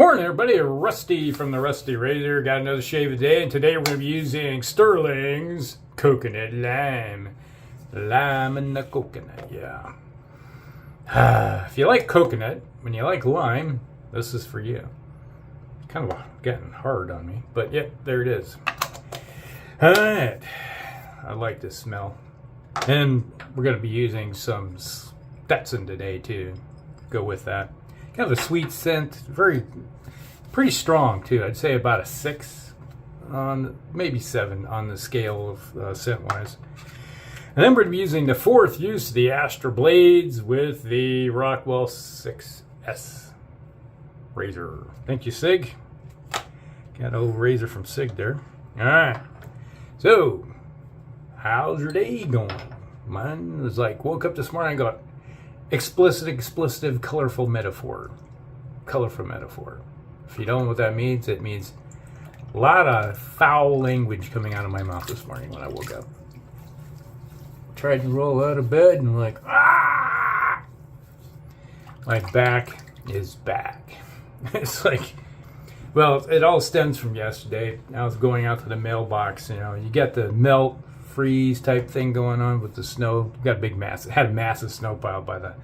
Morning everybody, Rusty from the Rusty Razor. Got another shave today, and today we're going to be using Stirling's Coconut Lime. Lime and the coconut, yeah. If you like coconut, when you like lime, this is for you. Kind of getting hard on me, but yep, there it is. Alright, I like this smell. And we're going to be using some Stetson today too. Go with that. Kind of a sweet scent, pretty strong too. I'd say about a 6 on, maybe 7 on the scale of scent wise. And then we're going to be using the fourth use, the Astra blades with the Rockwell 6S razor. Thank you, Sig. Got an old razor from Sig there. All right. So, how's your day going? Mine was like, woke up this morning and got explicit, colorful metaphor. Colorful metaphor. If you don't know what that means, it means a lot of foul language coming out of my mouth this morning when I woke up. Tried to roll out of bed and like, ah! My back is back. It's like, well, it all stems from yesterday. I was going out to the mailbox, you get the melt, freeze type thing going on with the snow. Got a big had a massive snow pile by the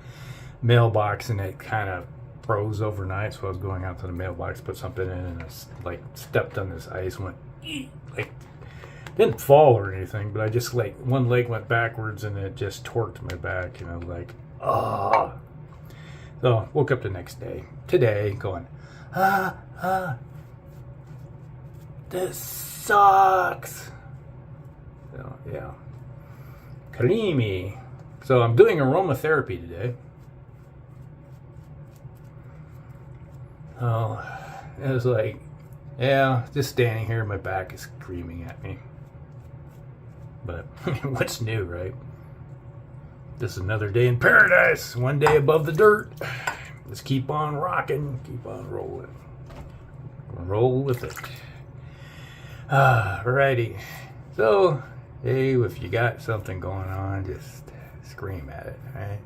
mailbox, and it kind of froze overnight. So I was going out to the mailbox, put something in, and I like stepped on this ice, went like, didn't fall or anything, but I just like one leg went backwards and it just torqued my back, and I was like, ah. So woke up the next day, today, going, this sucks. So, yeah. Creamy. So I'm doing aromatherapy today. Oh, it was like, yeah, just standing here, my back is screaming at me. But what's new, right? This is another day in paradise. One day above the dirt. Let's keep on rocking, keep on rolling. Roll with it. Alrighty. So, hey, if you got something going on, just scream at it, right?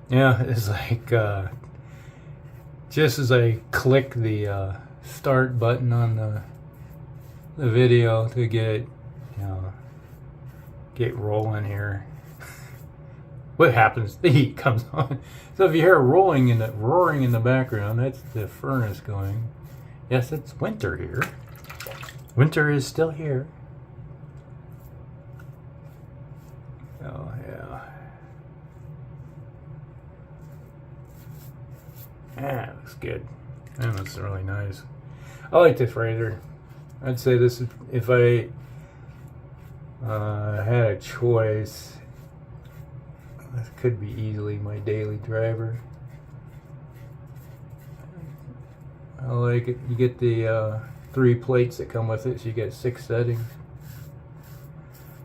Yeah, it's like, just as I click the start button on the video to get, get rolling here, what happens? The heat comes on. So if you hear roaring in the background, that's the furnace going. Yes, it's winter here. Winter is still here. Oh yeah. Yeah, it looks good. That looks really nice. I like this razor. I'd say this is, if I had a choice, this could be easily my daily driver. I like it. You get the 3 plates that come with it, so you get 6 settings.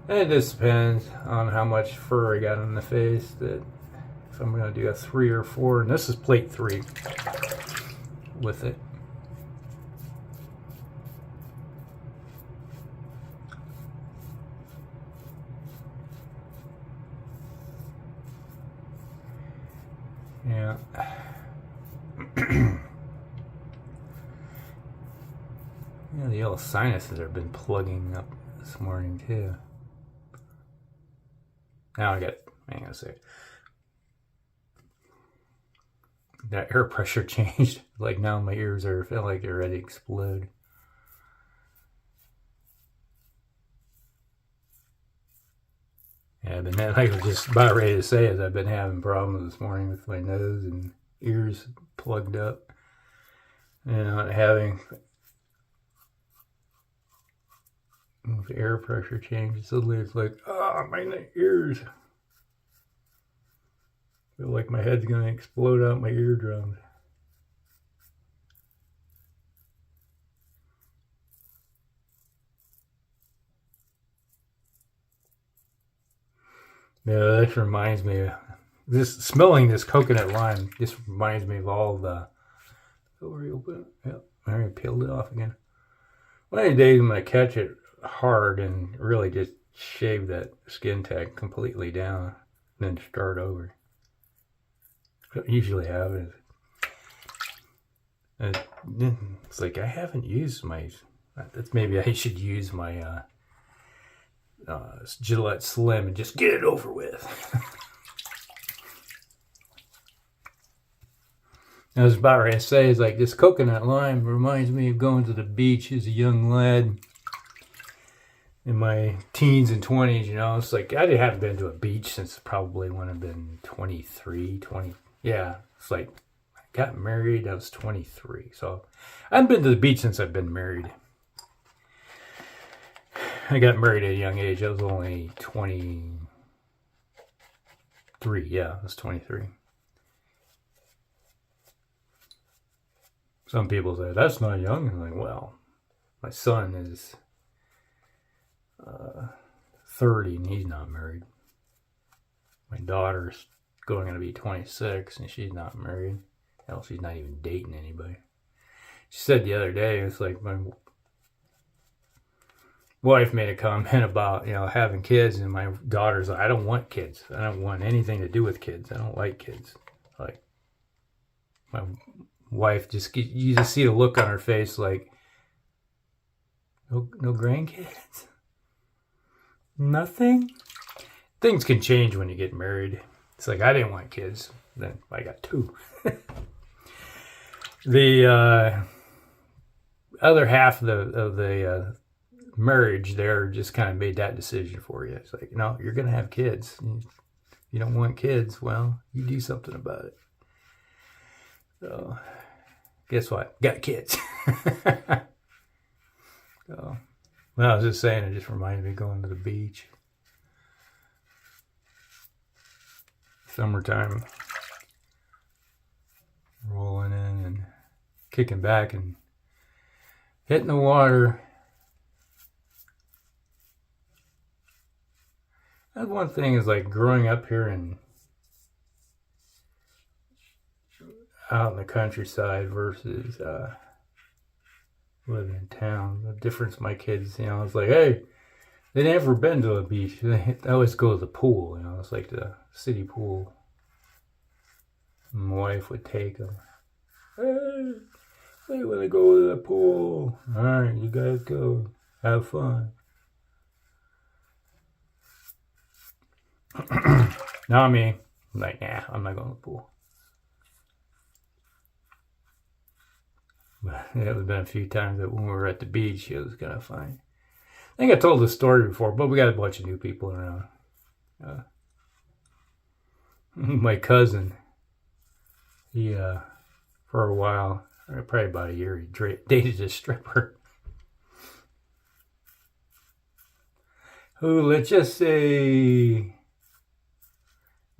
And it just depends on how much fur I got on the face, that if I'm going to do a 3 or 4, and this is plate 3 with it. Yeah. Yeah, the old sinuses have been plugging up this morning too. Now hang on a sec. That air pressure changed. Like now my ears feel like they're ready to explode. Yeah, but then I was just about ready to say is I've been having problems this morning with my nose and ears plugged up. Having the air pressure change. Suddenly it's like, my ears. I feel like my head's going to explode out my eardrums. Yeah, this reminds me of smelling this coconut lime. This reminds me of all the. Oh, reopen it. Yep, I already peeled it off again. One of the days I'm gonna catch it hard and really just shave that skin tag completely down. then start over. What I usually have is, it's like I haven't used my, maybe I should use my Gillette Slim and just get it over with. I was about ready to say, is like this coconut lime reminds me of going to the beach as a young lad in my teens and 20s, you know. It's like I haven't been to a beach since probably when I've been 23, 20. Yeah, it's like I got married, I was 23. So I haven't been to the beach since I've been married. I got married at a young age. I was only 23. Yeah, I was 23. Some people say, that's not young. I'm like, well, my son is 30 and he's not married. My daughter's going to be 26 and she's not married. Hell, she's not even dating anybody. She said the other day, it's like my wife made a comment about, you know, having kids, and my daughter's like, I don't want kids. I don't want anything to do with kids. I don't like kids. Like, my wife you just see the look on her face like, no grandkids? Nothing? Things can change when you get married. It's like, I didn't want kids. Then I got 2. The other half of the marriage there just kind of made that decision for you. It's like, no, you're going to have kids. You don't want kids. Well, you do something about it. So, guess what? Got kids. So, well, I was just saying, it just reminded me of going to the beach. Summertime. Rolling in and kicking back and hitting the water. That's one thing, is like growing up here and out in the countryside versus living in town. The difference, my kids, you know, it's like, hey, they never been to a beach. They always go to the pool, you know, it's like the city pool. My wife would take them. Hey, they want to go to the pool. All right, you guys go. Have fun. Not me. I'm like, nah, I'm not going to the pool. But it has been a few times that when we were at the beach, it was kind of funny. I think I told this story before, but we got a bunch of new people around. My cousin, he, for a while, probably about a year, he dated a stripper. Who, let's just say,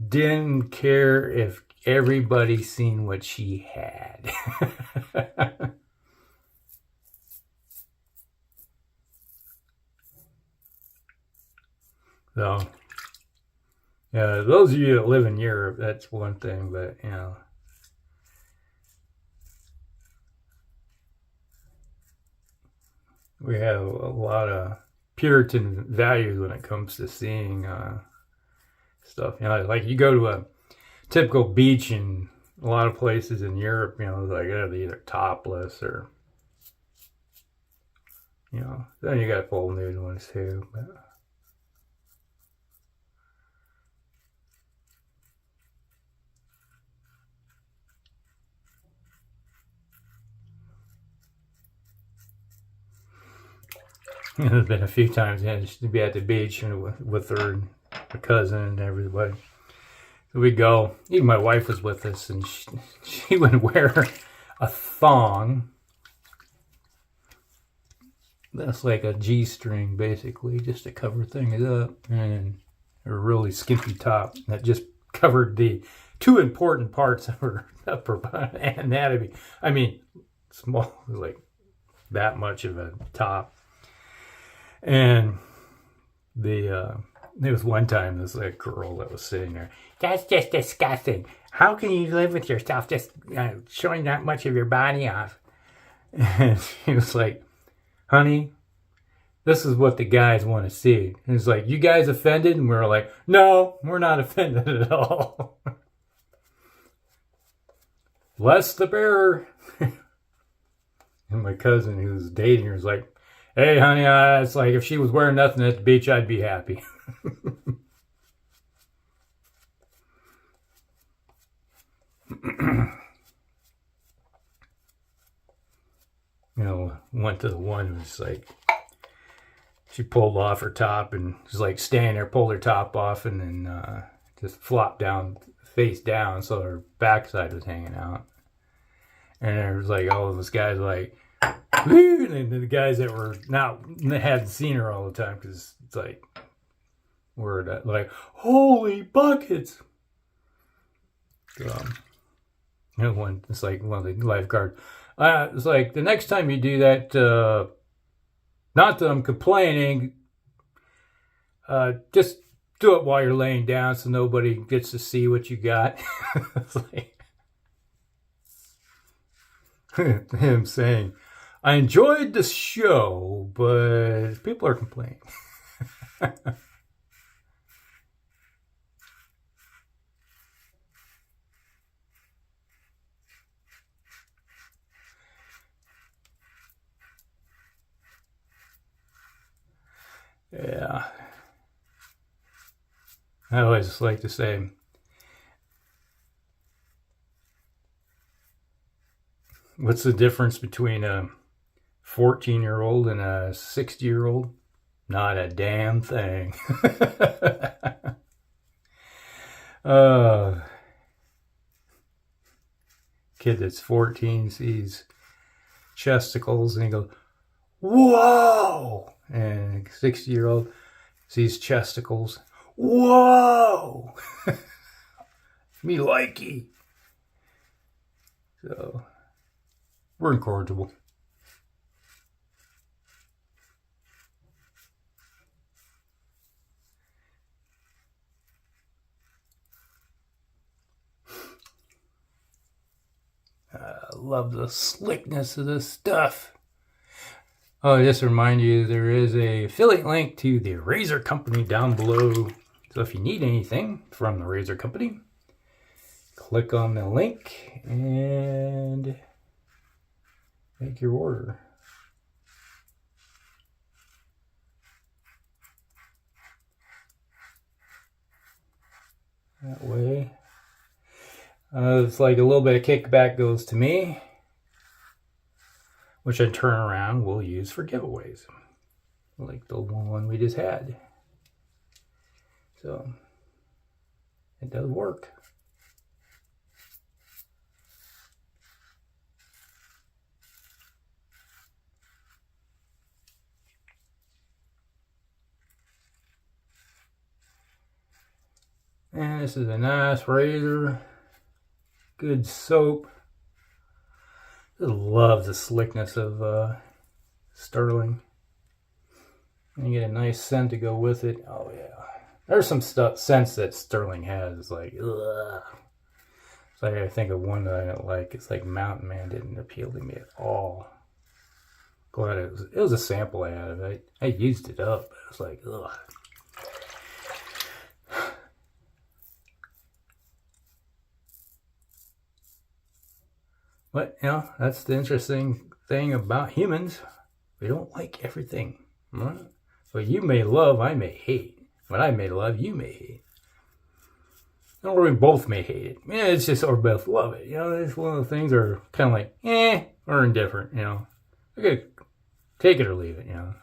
didn't care if everybody seen what she had. So, yeah, those of you that live in Europe, that's one thing, but, you know, we have a lot of Puritan values when it comes to seeing stuff. You know, like you go to a typical beach in a lot of places in Europe, you know, like they're either topless or, you know, then you got full nude ones too. But there's been a few times, yeah, just to be at the beach, you know, with her and her cousin and everybody. So we go. Even my wife was with us, and she would wear a thong. That's like a G-string, basically, just to cover things up, and a really skimpy top that just covered the 2 important parts of her upper anatomy. I mean, small, like that much of a top. And there was one time this like girl that was sitting there. That's just disgusting. How can you live with yourself just showing that much of your body off? And she was like, honey, This is what the guys want to see. And it's like, you guys offended? And we're like, no, we're not offended at all. Bless the bearer. And my cousin who was dating her was like, hey, honey, it's like if she was wearing nothing at the beach, I'd be happy. You know, went to the one who was like, she pulled off her top and was like standing there, pulled her top off, and then just flopped down, face down, so her backside was hanging out. And there was like all of us guys like, woo! And the guys that were not hadn't seen her all the time because it's like we're like, holy buckets. So, you know, one it's like one of the lifeguards. It's like the next time you do that, not that I'm complaining, just do it while you're laying down so nobody gets to see what you got. It's like him saying, I enjoyed the show, but people are complaining. Yeah. I always just like to say, what's the difference between a 14-year-old and a 60-year-old? Not a damn thing. Kid that's 14 sees chesticles and he goes, whoa! And 60-year-old sees chesticles, whoa! Me likey. So, we're incorrigible. I love the slickness of this stuff. Oh, just to remind you, there is a affiliate link to the Razor Company down below. So if you need anything from the Razor Company, click on the link and make your order. That way, it's like a little bit of kickback goes to me, which I turn around will use for giveaways, like the one we just had. So it does work. And this is a nice razor, good soap. I love the slickness of Stirling. And you get a nice scent to go with it. Oh yeah, there's some scents that Stirling has. It's like, ugh. It's like I think of one that I don't like. It's like Mountain Man didn't appeal to me at all. Glad it was a sample I had of it. I used it up, but it was like, ugh. But, you know, that's the interesting thing about humans. We don't like everything. Right? What you may love, I may hate. What I may love, you may hate. Or we both may hate it. Yeah, it's just, or both love it. You know, it's one of the things that are kind of like, or indifferent, you know. Okay, take it or leave it, you know.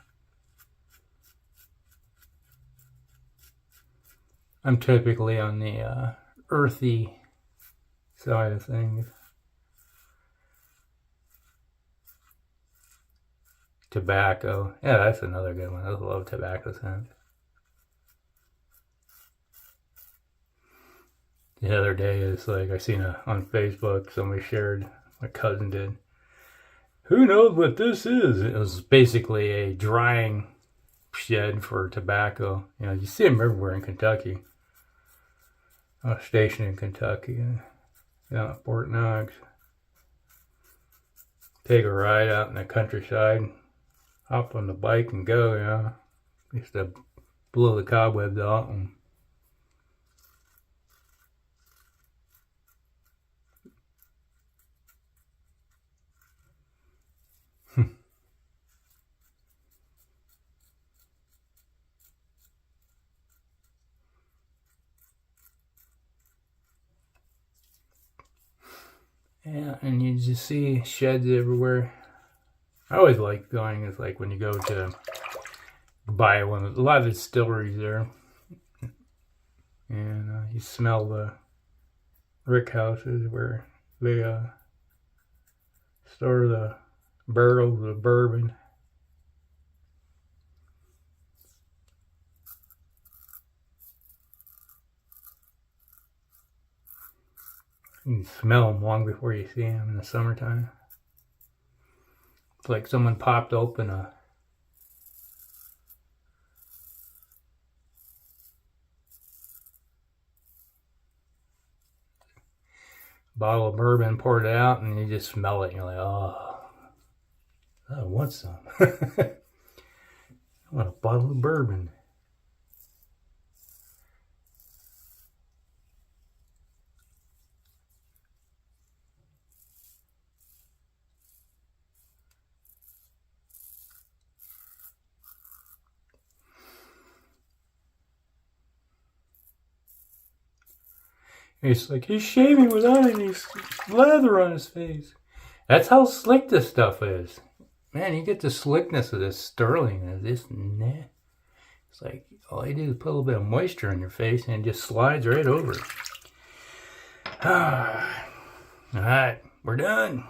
I'm typically on the earthy side of things. Tobacco. Yeah, that's another good one. I love tobacco scents. The other day, it's like I seen on Facebook, somebody shared, my cousin did. Who knows what this is? It was basically a drying shed for tobacco. You know, you see them everywhere in Kentucky. I was stationed in Kentucky, down at Fort Knox. Take a ride out in the countryside. hop on the bike and go, Just to blow the cobwebs out. And yeah, and you just see sheds everywhere. I always like going, it's like when you go to buy a lot of the distilleries there. And you smell the rick houses where they store the barrels of bourbon. You can smell them long before you see them in the summertime. It's like someone popped open a bottle of bourbon, poured it out, and you just smell it, and you're like, oh, I want some. I want a bottle of bourbon. It's like he's shaving without any lather on his face. That's how slick this stuff is. Man, you get the slickness of this Stirling and this nah. It's like all you do is put a little bit of moisture on your face and it just slides right over. Alright, we're done.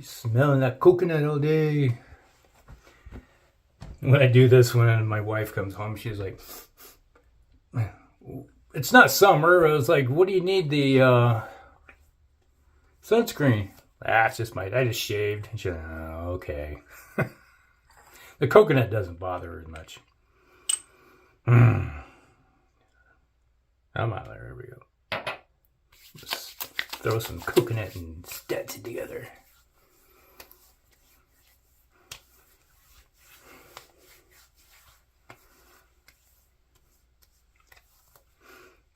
Smelling that coconut all day. When I do this, when my wife comes home, she's like, it's not summer. I was like, what do you need the sunscreen? It's just I just shaved. And she's like, oh, okay. The coconut doesn't bother her as much. I'm out there. There we go. Let's throw some coconut and Stetson together.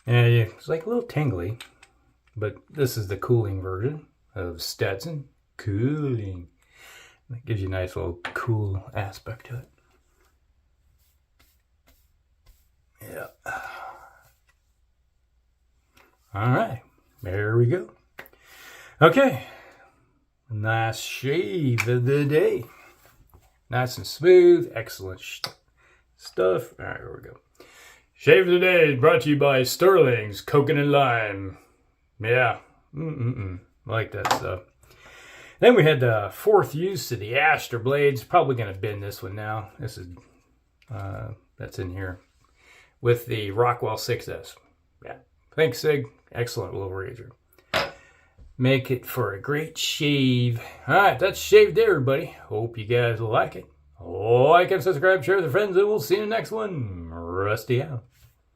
Yeah, it's like a little tingly, but this is the cooling version of Stetson. Cooling. That gives you a nice little cool aspect to it. Yeah. All right, there we go. Okay, nice shave of the day. Nice and smooth, excellent stuff. All right, here we go. Shave of the Day is brought to you by Stirling's Coconut Lime. Yeah. I like that stuff. Then we had the fourth use of the Astra blades. Probably going to bin this one now. This is, that's in here. With the Rockwell 6S. Yeah. Thanks, Sig. Excellent little razor. Make it for a great shave. Alright, that's Shave Day, everybody. Hope you guys like it. Like and subscribe, share with your friends, and we'll see you in the next one. Rusty out.